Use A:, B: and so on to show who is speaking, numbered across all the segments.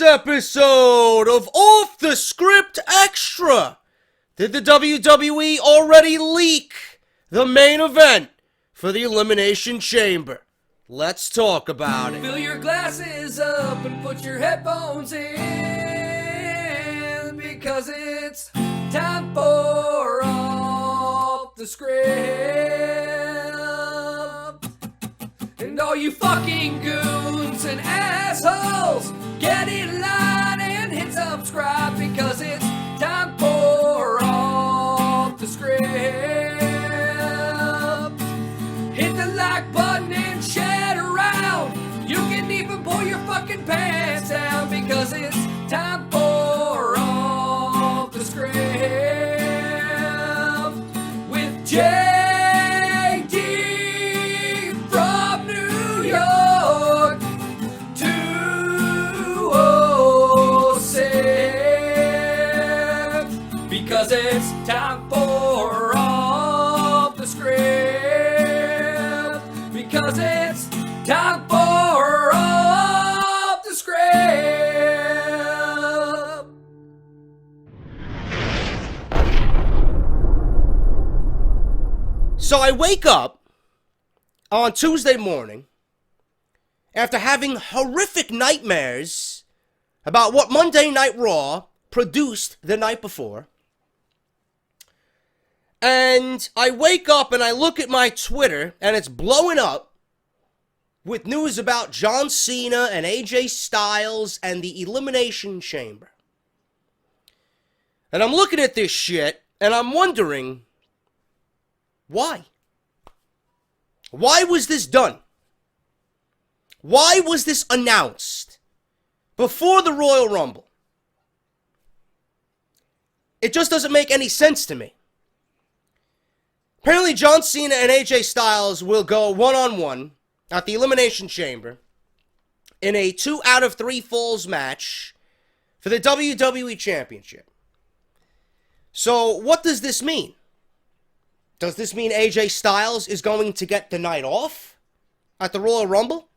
A: episode of Off the Script Extra. Did the WWE already leak the main event for the Elimination Chamber? Let's talk about it.
B: Fill your glasses up and put your headphones in, because it's time for Off the Script. And all you fucking goons and assholes, get in line and hit subscribe, because it's time for Off the Script. Hit the like button and share it around. You can even pull your fucking pants down, because it's time for Off the Script with JD from New York 206, because it's time for Off the Script, because it's time for Off the Script.
A: So I wake up on Tuesday morning after having horrific nightmares about what Monday Night Raw produced the night before. And I wake up and I look at my Twitter and it's blowing up with news about John Cena and AJ Styles and the Elimination Chamber. And I'm looking at this shit and I'm wondering, why? Why was this done? Why was this announced before the Royal Rumble? It just doesn't make any sense to me. Apparently John Cena and AJ Styles will go one-on-one at the Elimination Chamber in a 2 out of 3 falls match for the WWE Championship. So what does this mean? Does this mean AJ Styles is going to get the night off at the Royal Rumble?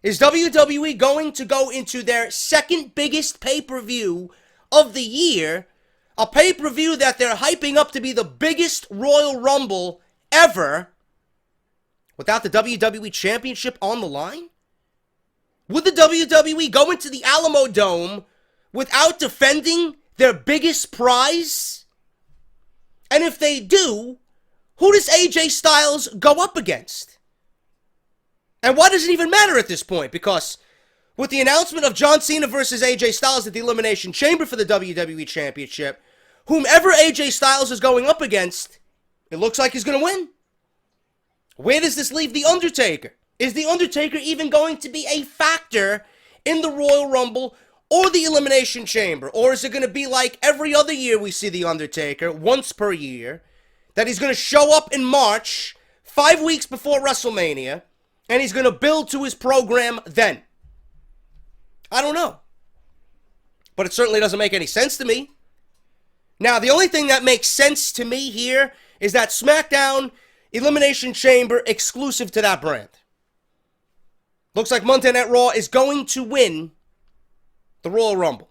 A: Is WWE going to go into their second biggest pay-per-view of the year, a pay-per-view that they're hyping up to be the biggest Royal Rumble ever, without the WWE Championship on the line? Would the WWE go into the Alamo Dome without defending their biggest prize? And if they do, who does AJ Styles go up against? And why does it even matter at this point? Because with the announcement of John Cena versus AJ Styles at the Elimination Chamber for the WWE Championship, whomever AJ Styles is going up against, it looks like he's going to win. Where does this leave The Undertaker? Is The Undertaker even going to be a factor in the Royal Rumble or the Elimination Chamber? Or is it going to be like every other year we see The Undertaker, once per year, that he's going to show up in March, 5 weeks before WrestleMania, and he's going to build to his program then? I don't know. But it certainly doesn't make any sense to me. Now, the only thing that makes sense to me here is that SmackDown Elimination Chamber exclusive to that brand. Looks like Monday Night Raw is going to win the Royal Rumble.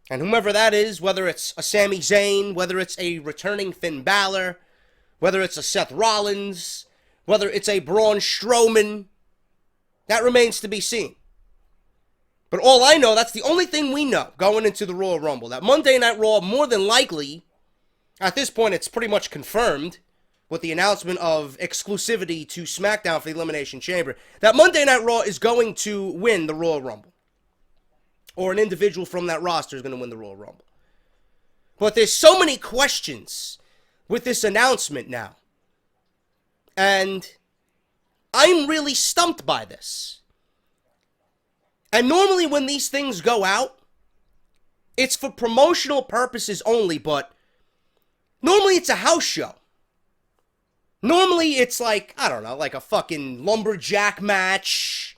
A: And whomever that is, whether it's a Sami Zayn, whether it's a returning Finn Balor, whether it's a Seth Rollins, whether it's a Braun Strowman, that remains to be seen. But all I know, that's the only thing we know going into the Royal Rumble. That Monday Night Raw, more than likely, at this point it's pretty much confirmed with the announcement of exclusivity to SmackDown for the Elimination Chamber, that Monday Night Raw is going to win the Royal Rumble. Or an individual from that roster is going to win the Royal Rumble. But there's so many questions with this announcement now. And I'm really stumped by this. And normally when these things go out, it's for promotional purposes only, but normally it's a house show. Normally it's like, I don't know, like a fucking lumberjack match.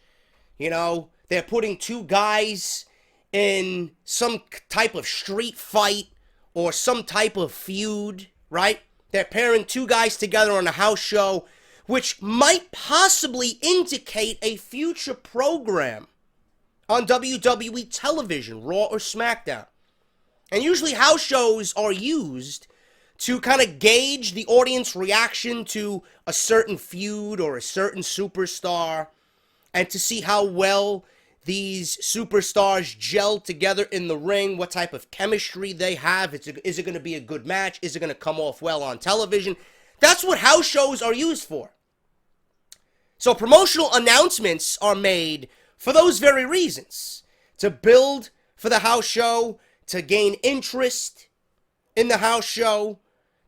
A: You know, they're putting two guys in some type of street fight or some type of feud, right? They're pairing two guys together on a house show, which might possibly indicate a future program on WWE television, Raw or SmackDown. And usually house shows are used to kind of gauge the audience reaction to a certain feud or a certain superstar, and to see how well these superstars gel together in the ring, what type of chemistry they have. Is it going to be a good match? Is it going to come off well on television? That's what house shows are used for. So promotional announcements are made for those very reasons. To build for the house show, to gain interest in the house show,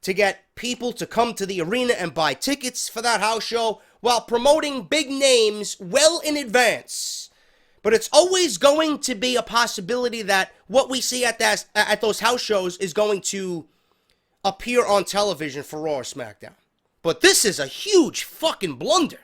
A: to get people to come to the arena and buy tickets for that house show, while promoting big names well in advance. But it's always going to be a possibility that what we see at those house shows is going to appear on television for Raw or SmackDown. But this is a huge fucking blunder.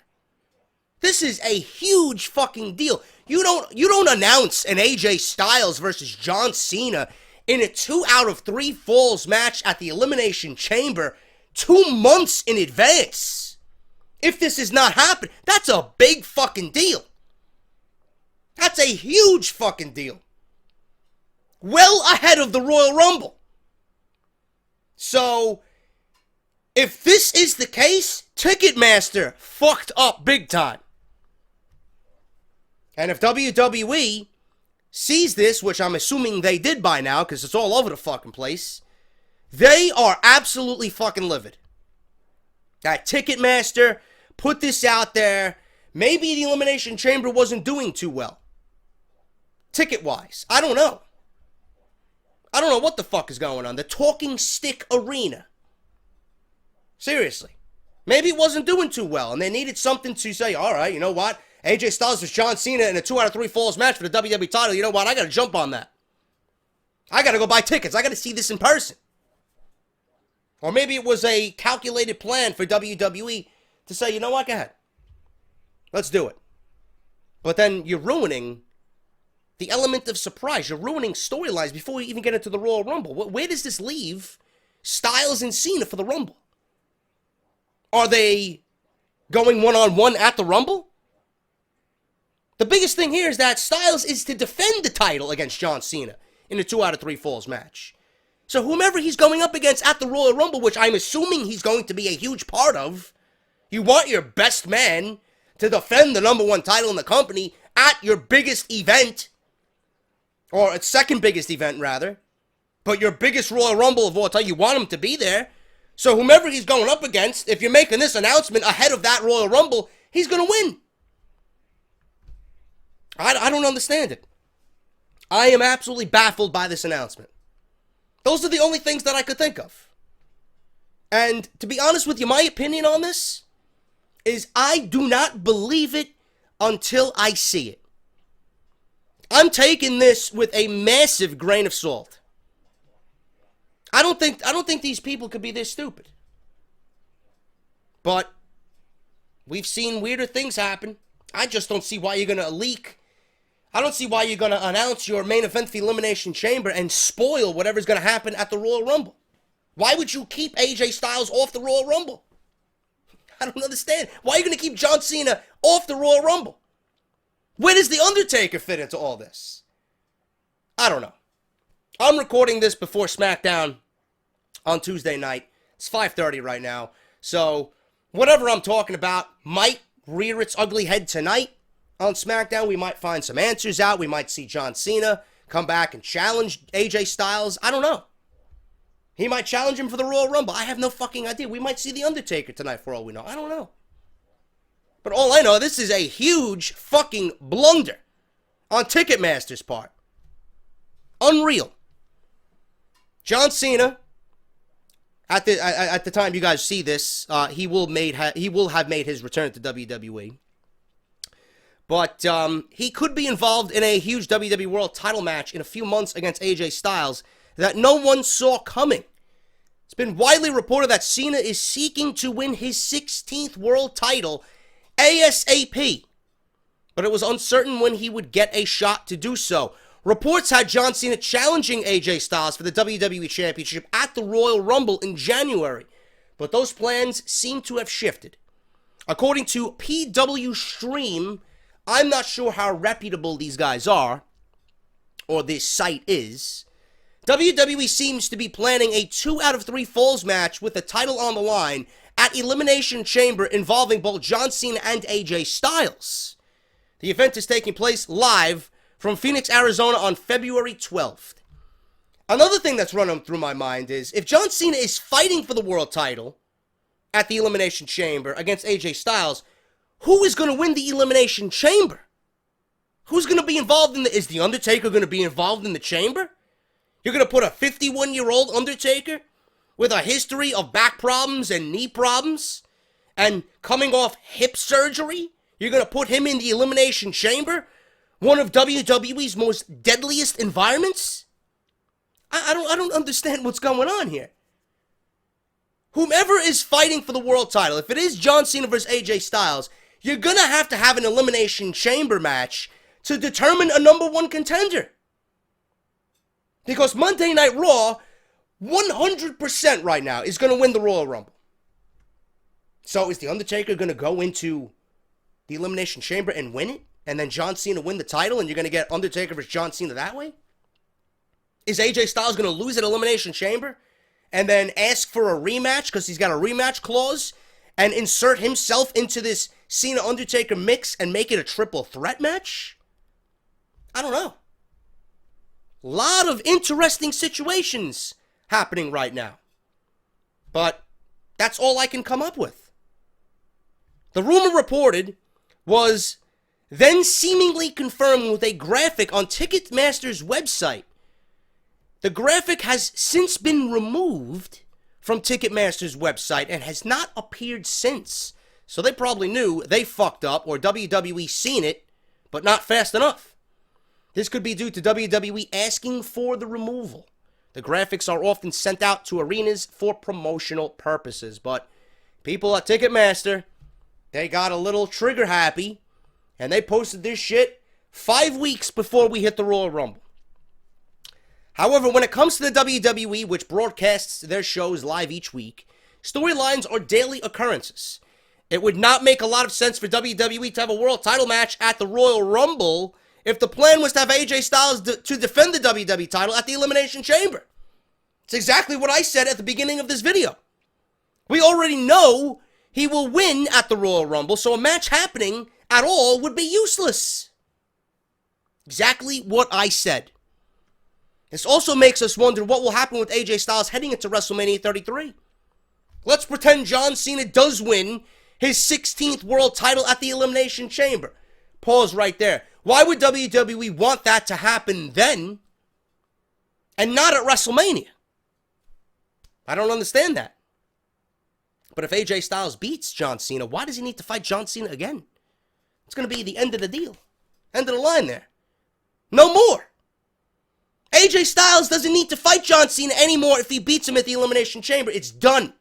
A: This is a huge fucking deal. You don't announce an AJ Styles versus John Cena in a 2 out of 3 falls match at the Elimination Chamber 2 months in advance. If this is not happening, that's a big fucking deal. That's a huge fucking deal. Well ahead of the Royal Rumble. So, if this is the case, Ticketmaster fucked up big time. And if WWE sees this, which I'm assuming they did by now, because it's all over the fucking place, they are absolutely fucking livid. That Ticketmaster put this out there. Maybe the Elimination Chamber wasn't doing too well. Ticket-wise. I don't know. I don't know what the fuck is going on. The Talking Stick Arena. Seriously. Maybe it wasn't doing too well, and they needed something to say, alright, you know what? AJ Styles vs. John Cena in a 2 out of 3 falls match for the WWE title. You know what? I gotta jump on that. I gotta go buy tickets. I gotta see this in person. Or maybe it was a calculated plan for WWE to say, you know what? Go ahead. Let's do it. But then you're ruining the element of surprise. You're ruining storylines before you even get into the Royal Rumble. Where does this leave Styles and Cena for the Rumble? Are they going one-on-one at the Rumble? The biggest thing here is that Styles is to defend the title against John Cena in a 2 out of 3 falls match. So whomever he's going up against at the Royal Rumble, which I'm assuming he's going to be a huge part of, you want your best man to defend the #1 title in the company at your biggest event, or its second biggest event rather, but your biggest Royal Rumble of all time, you want him to be there. So whomever he's going up against, if you're making this announcement ahead of that Royal Rumble, he's going to win. I don't understand it. I am absolutely baffled by this announcement. Those are the only things that I could think of. And to be honest with you, my opinion on this is I do not believe it until I see it. I'm taking this with a massive grain of salt. I don't think these people could be this stupid. But we've seen weirder things happen. I just don't see why you're going to leak. I don't see why you're going to announce your main event for the Elimination Chamber and spoil whatever's going to happen at the Royal Rumble. Why would you keep AJ Styles off the Royal Rumble? I don't understand. Why are you going to keep John Cena off the Royal Rumble? Where does The Undertaker fit into all this? I don't know. I'm recording this before SmackDown on Tuesday night. It's 5:30 right now. So whatever I'm talking about might rear its ugly head tonight on SmackDown. We might find some answers out. We might see John Cena come back and challenge AJ Styles. I don't know. He might challenge him for the Royal Rumble. I have no fucking idea. We might see The Undertaker tonight for all we know. I don't know. But all I know, this is a huge fucking blunder on Ticketmaster's part. Unreal. John Cena, at the time you guys see this, he will have made his return to WWE. But he could be involved in a huge WWE World title match in a few months against AJ Styles that no one saw coming. It's been widely reported that Cena is seeking to win his 16th world title ASAP. But it was uncertain when he would get a shot to do so. Reports had John Cena challenging AJ Styles for the WWE Championship at the Royal Rumble in January. But those plans seem to have shifted. According to PW Stream, I'm not sure how reputable these guys are, or this site is. WWE seems to be planning a 2 out of 3 falls match with the title on the line at Elimination Chamber involving both John Cena and AJ Styles. The event is taking place live from Phoenix, Arizona on February 12th. Another thing that's running through my mind is, if John Cena is fighting for the world title at the Elimination Chamber against AJ Styles, who is going to win the Elimination Chamber? Who's going to be involved in is The Undertaker going to be involved in the chamber? You're going to put a 51-year-old Undertaker with a history of back problems and knee problems and coming off hip surgery? You're going to put him in the Elimination Chamber? One of WWE's most deadliest environments? I don't understand what's going on here. Whomever is fighting for the world title, if it is John Cena versus AJ Styles, you're going to have an Elimination Chamber match to determine a number 1 contender. Because Monday Night Raw, 100% right now, is going to win the Royal Rumble. So is The Undertaker going to go into the Elimination Chamber and win it? And then John Cena win the title and you're going to get Undertaker versus John Cena that way? Is AJ Styles going to lose at Elimination Chamber and then ask for a rematch because he's got a rematch clause and insert himself into this Cena-Undertaker mix and make it a triple threat match? I don't know. Lot of interesting situations happening right now. But that's all I can come up with. The rumor reported was then seemingly confirmed with a graphic on Ticketmaster's website. The graphic has since been removed from Ticketmaster's website and has not appeared since. So they probably knew they fucked up, or WWE seen it, but not fast enough. This could be due to WWE asking for the removal. The graphics are often sent out to arenas for promotional purposes, but people at Ticketmaster, they got a little trigger happy, and they posted this shit 5 weeks before we hit the Royal Rumble. However, when it comes to the WWE, which broadcasts their shows live each week, storylines are daily occurrences. It would not make a lot of sense for WWE to have a world title match at the Royal Rumble if the plan was to have AJ Styles to defend the WWE title at the Elimination Chamber. It's exactly what I said at the beginning of this video. We already know he will win at the Royal Rumble, so a match happening at all would be useless. Exactly what I said. This also makes us wonder what will happen with AJ Styles heading into WrestleMania 33. Let's pretend John Cena does win his 16th world title at the Elimination Chamber. Pause right there. Why would WWE want that to happen then and not at WrestleMania? I don't understand that. But if AJ Styles beats John Cena, why does he need to fight John Cena again? It's going to be the end of the deal. End of the line there. No more. AJ Styles doesn't need to fight John Cena anymore if he beats him at the Elimination Chamber. It's done.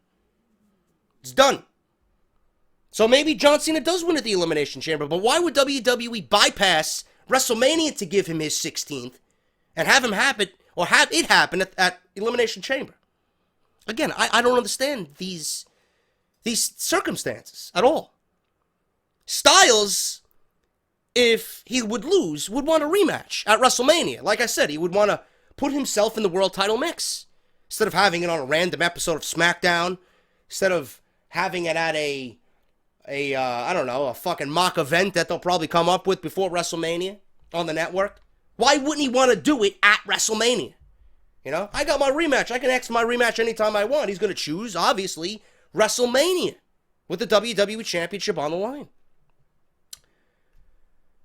A: It's done. So maybe John Cena does win at the Elimination Chamber, but why would WWE bypass WrestleMania to give him his 16th and have him happen, or have it happen at Elimination Chamber? Again, I don't understand these circumstances at all. Styles, if he would lose, would want a rematch at WrestleMania. Like I said, he would want to put himself in the world title mix instead of having it on a random episode of SmackDown, instead of having it at a fucking mock event that they'll probably come up with before WrestleMania on the network. Why wouldn't he want to do it at WrestleMania? You know, I got my rematch. I can ask for my rematch anytime I want. He's going to choose, obviously, WrestleMania with the WWE Championship on the line.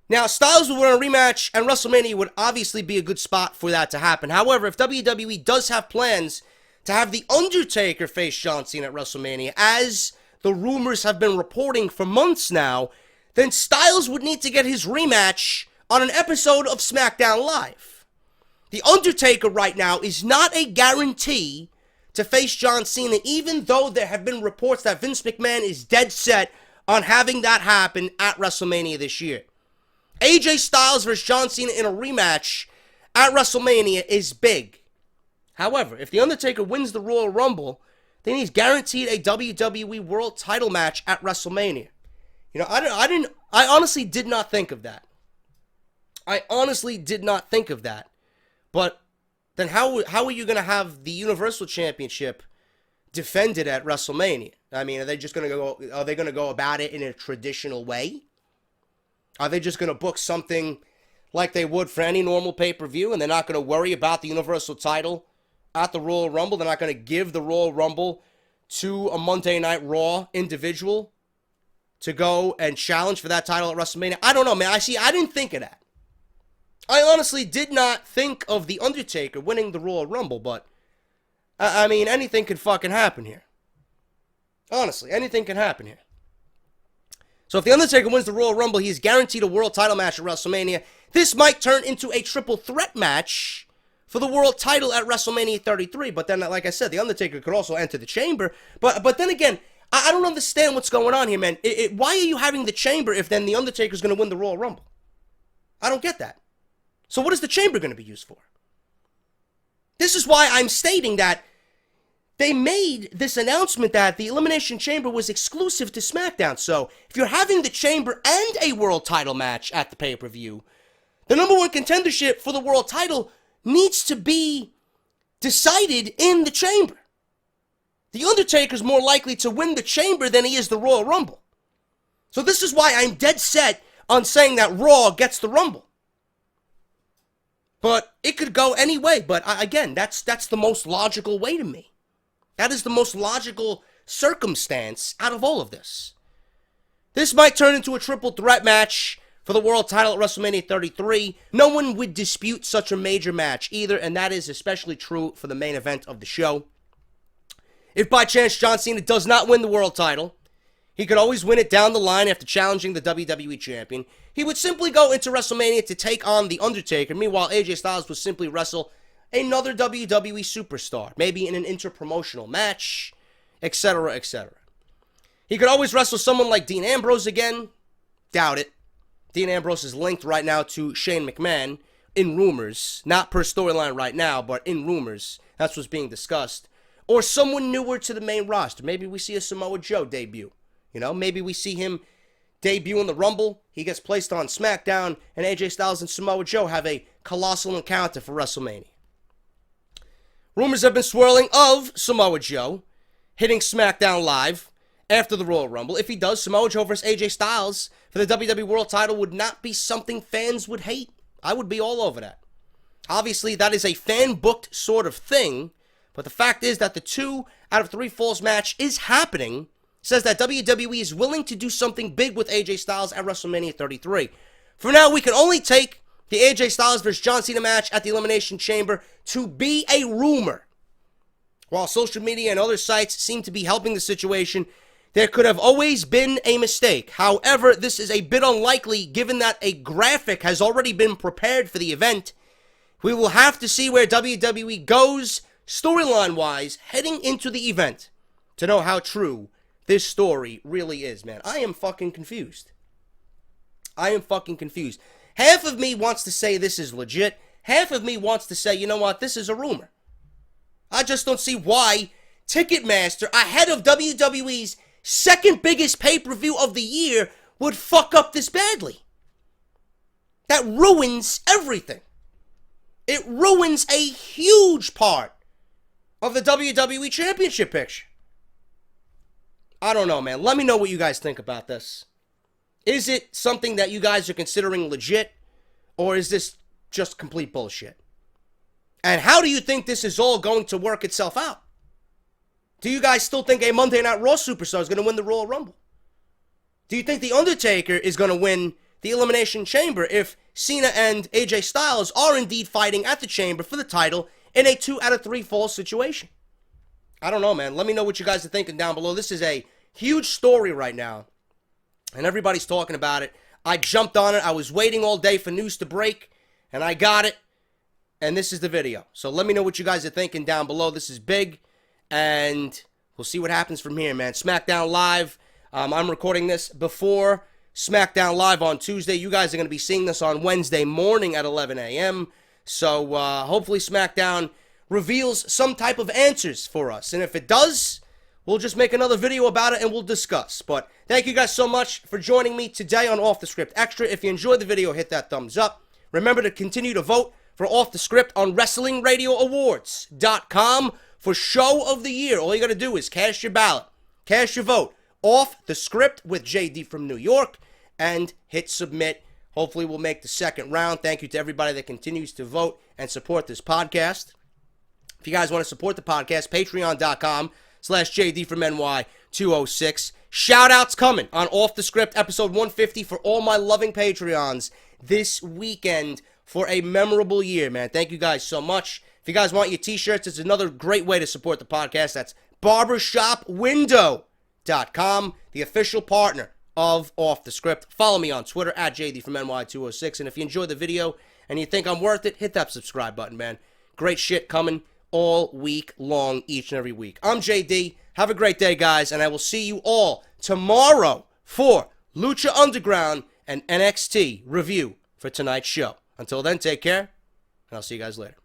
A: Now, Styles would win a rematch, and WrestleMania would obviously be a good spot for that to happen. However, if WWE does have plans to have The Undertaker face John Cena at WrestleMania, as the rumors have been reporting for months now, then Styles would need to get his rematch on an episode of SmackDown Live. The Undertaker right now is not a guarantee to face John Cena, even though there have been reports that Vince McMahon is dead set on having that happen at WrestleMania this year. AJ Styles versus John Cena in a rematch at WrestleMania is big. However, if The Undertaker wins the Royal Rumble, then he's guaranteed a WWE World title match at WrestleMania. You know, I honestly did not think of that. I honestly did not think of that. But then how are you going to have the Universal Championship defended at WrestleMania? I mean, are they going to go about it in a traditional way? Are they just going to book something like they would for any normal pay-per-view, and they're not going to worry about the Universal title at the Royal Rumble? They're not going to give the Royal Rumble to a Monday Night Raw individual to go and challenge for that title at WrestleMania? I don't know, man. I didn't think of that. I honestly did not think of The Undertaker winning the Royal Rumble, but, I mean, anything could fucking happen here. Honestly, anything can happen here. So if The Undertaker wins the Royal Rumble, he is guaranteed a world title match at WrestleMania. This might turn into a triple threat match for the world title at WrestleMania 33. But then, like I said, The Undertaker could also enter the Chamber. But then again, I don't understand what's going on here, man. Why are you having the Chamber if then The Undertaker's going to win the Royal Rumble? I don't get that. So what is the Chamber going to be used for? This is why I'm stating that they made this announcement that the Elimination Chamber was exclusive to SmackDown. So if you're having the Chamber and a world title match at the pay-per-view, the number one contendership for the world title needs to be decided in the Chamber. The Undertaker's more likely to win the Chamber than he is the Royal Rumble. So this is why I'm dead set on saying that Raw gets the Rumble. But it could go any way. But again, that's the most logical way to me. That is the most logical circumstance out of all of this. This might turn into a triple threat match for the world title at WrestleMania 33. No one would dispute such a major match either, and that is especially true for the main event of the show. If by chance John Cena does not win the world title, he could always win it down the line after challenging the WWE Champion. He would simply go into WrestleMania to take on The Undertaker. Meanwhile, AJ Styles would simply wrestle another WWE superstar, maybe in an interpromotional match, etc., etc. He could always wrestle someone like Dean Ambrose again. Doubt it. Dean Ambrose is linked right now to Shane McMahon in rumors. Not per storyline right now, but in rumors. That's what's being discussed. Or someone newer to the main roster. Maybe we see a Samoa Joe debut. You know, maybe we see him debut in the Rumble. He gets placed on SmackDown, and AJ Styles and Samoa Joe have a colossal encounter for WrestleMania. Rumors have been swirling of Samoa Joe hitting SmackDown Live after the Royal Rumble. If he does, Samoa Joe versus AJ Styles for the WWE World title would not be something fans would hate. I would be all over that. Obviously, that is a fan-booked sort of thing, but the fact is that the 2 out of 3 falls match is happening. Says that WWE is willing to do something big with AJ Styles at WrestleMania 33. For now, we can only take the AJ Styles versus John Cena match at the Elimination Chamber to be a rumor. While social media and other sites seem to be helping the situation, there could have always been a mistake. However, this is a bit unlikely given that a graphic has already been prepared for the event. We will have to see where WWE goes storyline-wise heading into the event to know how true this story really is, man. I am fucking confused. I am fucking confused. Half of me wants to say this is legit. Half of me wants to say, you know what, this is a rumor. I just don't see why Ticketmaster, ahead of WWE's second biggest pay-per-view of the year, would fuck up this badly. That ruins everything. It ruins a huge part of the WWE Championship picture. I don't know, man. Let me know what you guys think about this. Is it something that you guys are considering legit, or is this just complete bullshit? And how do you think this is all going to work itself out? Do you guys still think a Monday Night Raw superstar is going to win the Royal Rumble? Do you think The Undertaker is going to win the Elimination Chamber if Cena and AJ Styles are indeed fighting at the Chamber for the title in a 2 out of 3 falls situation? I don't know, man. Let me know what you guys are thinking down below. This is a huge story right now, and everybody's talking about it. I jumped on it. I was waiting all day for news to break, and I got it, and this is the video. So let me know what you guys are thinking down below. This is big, and we'll see what happens from here, man. SmackDown Live. I'm recording this before SmackDown Live on Tuesday. You guys are going to be seeing this on Wednesday morning at 11 a.m. So hopefully SmackDown reveals some type of answers for us. And if it does, we'll just make another video about it and we'll discuss. But thank you guys so much for joining me today on Off the Script Extra. If you enjoyed the video, hit that thumbs up. Remember to continue to vote for Off the Script on WrestlingRadioAwards.com for Show of the Year. All you got to do is cast your ballot, cast your vote, Off the Script with JD from New York, and hit submit. Hopefully we'll make the second round. Thank you to everybody that continues to vote and support this podcast. If you guys want to support the podcast, patreon.com/JD from NY206. Shout-outs coming on Off the Script, episode 150 for all my loving Patreons this weekend for a memorable year, man. Thank you guys so much. If you guys want your t-shirts, it's another great way to support the podcast. That's barbershopwindow.com, the official partner of Off the Script. Follow me on Twitter at JD from NY206. And if you enjoyed the video and you think I'm worth it, hit that subscribe button, man. Great shit coming all week long, each and every week. I'm JD. Have a great day, guys, and I will see you all tomorrow for Lucha Underground and NXT review for tonight's show. Until then, take care, and I'll see you guys later.